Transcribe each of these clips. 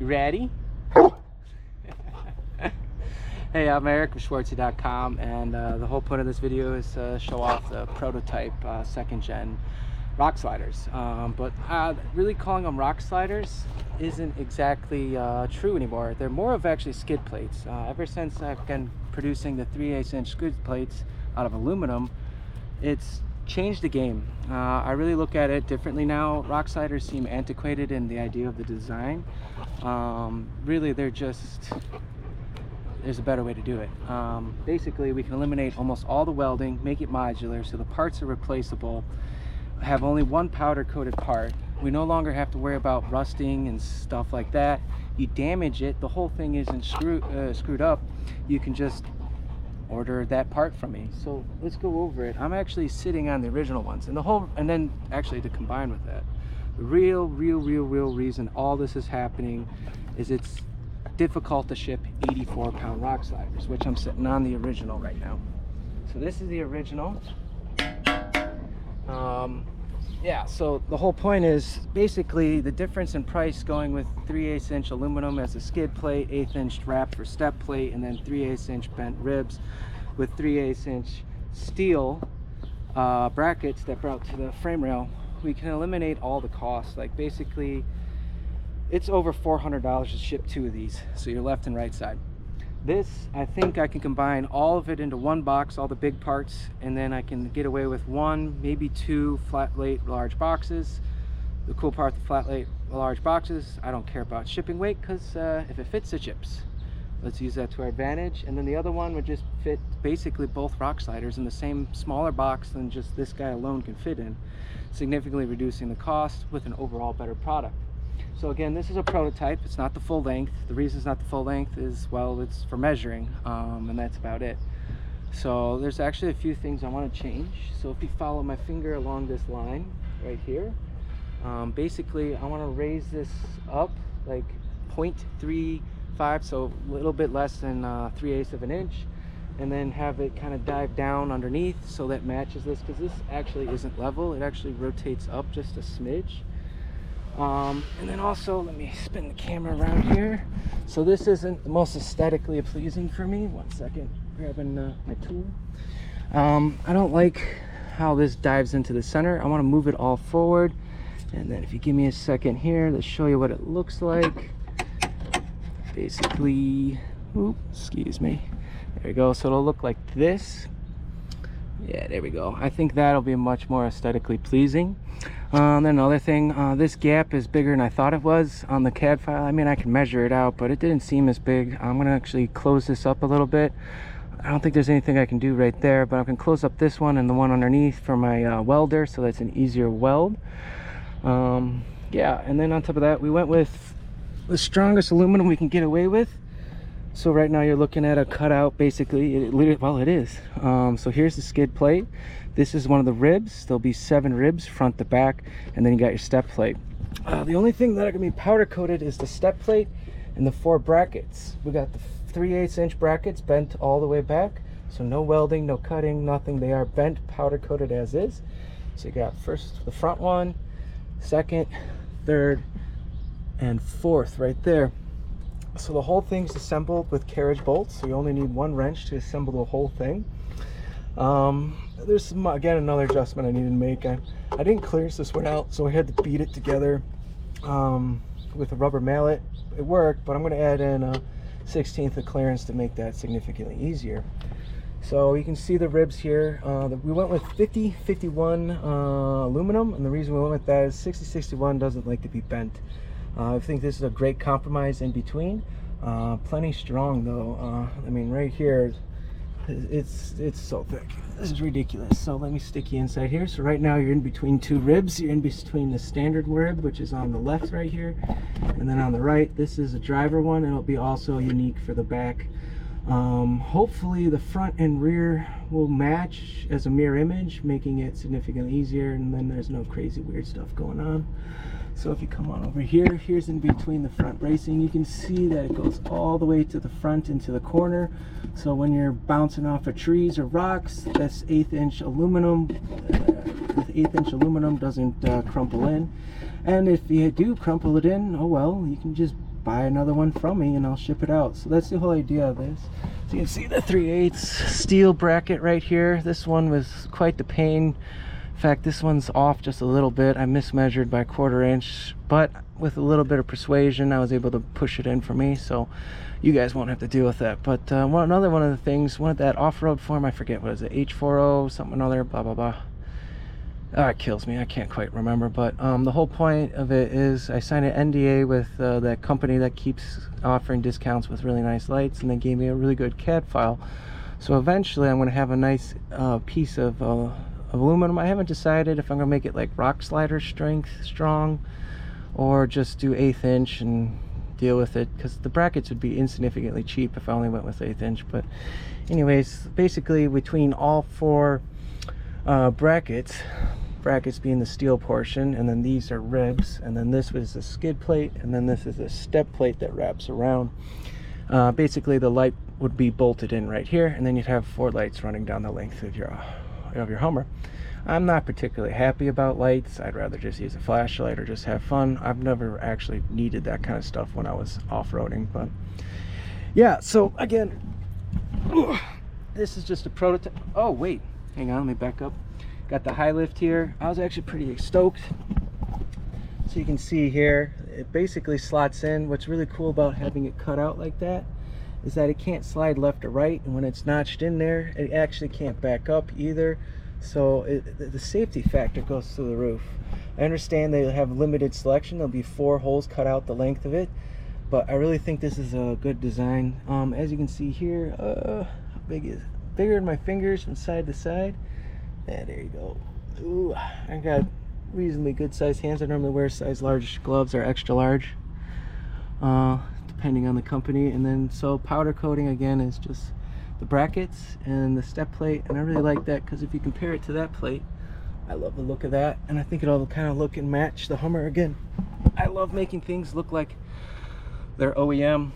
You ready? Hey, I'm Eric from Schwarttzy.com, and the whole point of this video is to show off the prototype second gen rock sliders. But really calling them rock sliders isn't exactly true anymore. They're more of actually skid plates. Ever since I've been producing the 3/8 inch skid plates out of aluminum, it's changed the game. I really look at it differently now. Rock sliders seem antiquated in the idea of the design. Really, there's a better way to do it. Basically, we can eliminate almost all the welding, make it modular so the parts are replaceable, have only one powder coated part. We no longer have to worry about rusting and stuff like that. You damage it, the whole thing isn't screwed up, you can just order that part from me. So let's go over it. I'm actually sitting on the original ones, and then actually to combine with that, the real reason all this is happening is it's difficult to ship 84-pound rock sliders, which I'm sitting on the original right now. So this is the original. Yeah, so the whole point is basically the difference in price going with 3/8 inch aluminum as a skid plate, 1/8 inch wrap for step plate, and then 3/8 inch bent ribs with 3/8 inch steel brackets that brought to the frame rail. We can eliminate all the costs. Like basically it's over $400 to ship 2 of these, so your left and right side. This, I think I can combine all of it into one box, all the big parts, and then I can get away with 1, maybe 2 flat plate large boxes. The cool part, the flat plate large boxes, I don't care about shipping weight, because if it fits, it ships. Let's use that to our advantage. And then the other one would just fit basically both rock sliders in the same smaller box than just this guy alone can fit in, significantly reducing the cost with an overall better product. So again, this is a prototype, it's not the full length. The reason it's not the full length is, well, it's for measuring, and that's about it. So there's actually a few things I want to change. So if you follow my finger along this line right here, basically I want to raise this up like 0.35, so a little bit less than 3/8 of an inch, and then have it kind of dive down underneath so that matches this, because this actually isn't level, it actually rotates up just a smidge. And then also, let me spin the camera around here. So this isn't the most aesthetically pleasing for me. One second, grabbing my tool. I don't like how this dives into the center. I want to move it all forward, and then if you give me a second here, let's show you what it looks like. Basically, excuse me, there we go. So it'll look like this. Yeah, there we go. I think that'll be much more aesthetically pleasing. Then another thing, this gap is bigger than I thought it was on the CAD file. I mean, I can measure it out, but it didn't seem as big. I'm gonna actually close this up a little bit. I don't think there's anything I can do right there, but I can close up this one and the one underneath for my welder, so that's an easier weld. Yeah, and then on top of that, we went with the strongest aluminum we can get away with. So right now you're looking at a cutout, basically. Well, it is. So here's the skid plate. This is one of the ribs. There'll be 7 ribs, front to back, and then you got your step plate. The only thing that are gonna be powder coated is the step plate and the 4 brackets. We got the 3/8 inch brackets bent all the way back, so no welding, no cutting, nothing. They are bent, powder coated as is. So you got first the front one, second, third, and fourth right there. So the whole thing's assembled with carriage bolts, so you only need 1 wrench to assemble the whole thing. There's some, again, another adjustment I needed to make. I didn't clearance this one out, so I had to beat it together with a rubber mallet. It worked, but I'm going to add in a 1/16 of clearance to make that significantly easier. So you can see the ribs here. We went with 50-51 aluminum, and the reason we went with that is 60-61 doesn't like to be bent. I think this is a great compromise in between. Plenty strong though. I mean, right here, it's so thick. This is ridiculous. So let me stick you inside here. So right now you're in between 2 ribs. You're in between the standard rib, which is on the left right here, and then on the right, this is a driver one, and it'll be also unique for the back. Hopefully the front and rear will match as a mirror image, making it significantly easier, and then there's no crazy weird stuff going on. So if you come on over here, here's in between the front bracing, you can see that it goes all the way to the front into the corner. So when you're bouncing off of trees or rocks, that's 1/8 inch aluminum. With 1/8 inch aluminum doesn't crumple in. And if you do crumple it in, oh well, you can just buy another one from me and I'll ship it out. So that's the whole idea of this. So you can see the 3/8 steel bracket right here. This one was quite the pain. In fact, this one's off just a little bit. I mismeasured by 1/4 inch, but with a little bit of persuasion, I was able to push it in for me, so you guys won't have to deal with that. But another one of the things, one of that off-road form, I forget, what is it, H40 something or other, blah blah blah. Oh, it kills me, I can't quite remember. But the whole point of it is I signed an NDA with that company that keeps offering discounts with really nice lights, and they gave me a really good CAD file. So eventually I'm going to have a nice piece of aluminum. I haven't decided if I'm going to make it like rock slider strength strong or just do 1/8 inch and deal with it, because the brackets would be insignificantly cheap if I only went with 1/8 inch. But anyways, basically between all 4 brackets being the steel portion, and then these are ribs, and then this was the skid plate, and then this is a step plate that wraps around. Basically the light would be bolted in right here, and then you'd have 4 lights running down the length of your Hummer. I'm not particularly happy about lights. I'd rather just use a flashlight or just have fun. I've never actually needed that kind of stuff when I was off-roading. But yeah, so again, this is just a prototype. Oh wait, hang on, let me back up. Got the high lift here. I was actually pretty stoked. So you can see here, it basically slots in. What's really cool about having it cut out like that is that it can't slide left or right, and when it's notched in there, it actually can't back up either. So the safety factor goes through the roof. I understand they have limited selection. There'll be 4 holes cut out the length of it, but I really think this is a good design. As you can see here, how big is it? Bigger than my fingers from side to side. Yeah, there you go. Ooh, I got reasonably good sized hands. I normally wear size large gloves or extra large, depending on the company. And then so powder coating again is just the brackets and the step plate, and I really like that because if you compare it to that plate, I love the look of that, and I think it'll kind of look and match the Hummer. Again, I love making things look like they're OEM.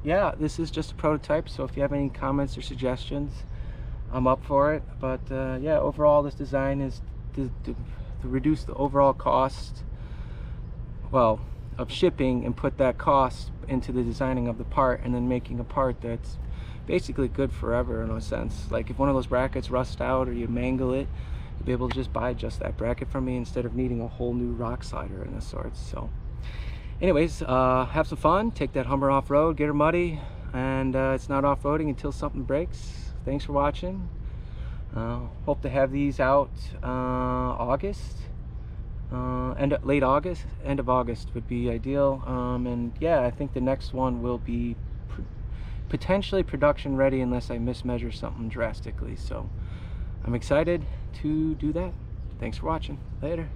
Yeah, this is just a prototype, so if you have any comments or suggestions, I'm up for it. But yeah, overall this design is to reduce the overall cost, well, of shipping, and put that cost into the designing of the part, and then making a part that's basically good forever in a sense. Like if one of those brackets rusts out or you mangle it, you'll be able to just buy just that bracket from me instead of needing a whole new rock slider and this sort. So anyways, have some fun, take that Hummer off-road, get her muddy, and it's not off-roading until something breaks. Thanks for watching. Hope to have these out August, late August, end of August would be ideal. And yeah, I think the next one will be potentially production ready unless I mismeasure something drastically. So I'm excited to do that. Thanks for watching. Later.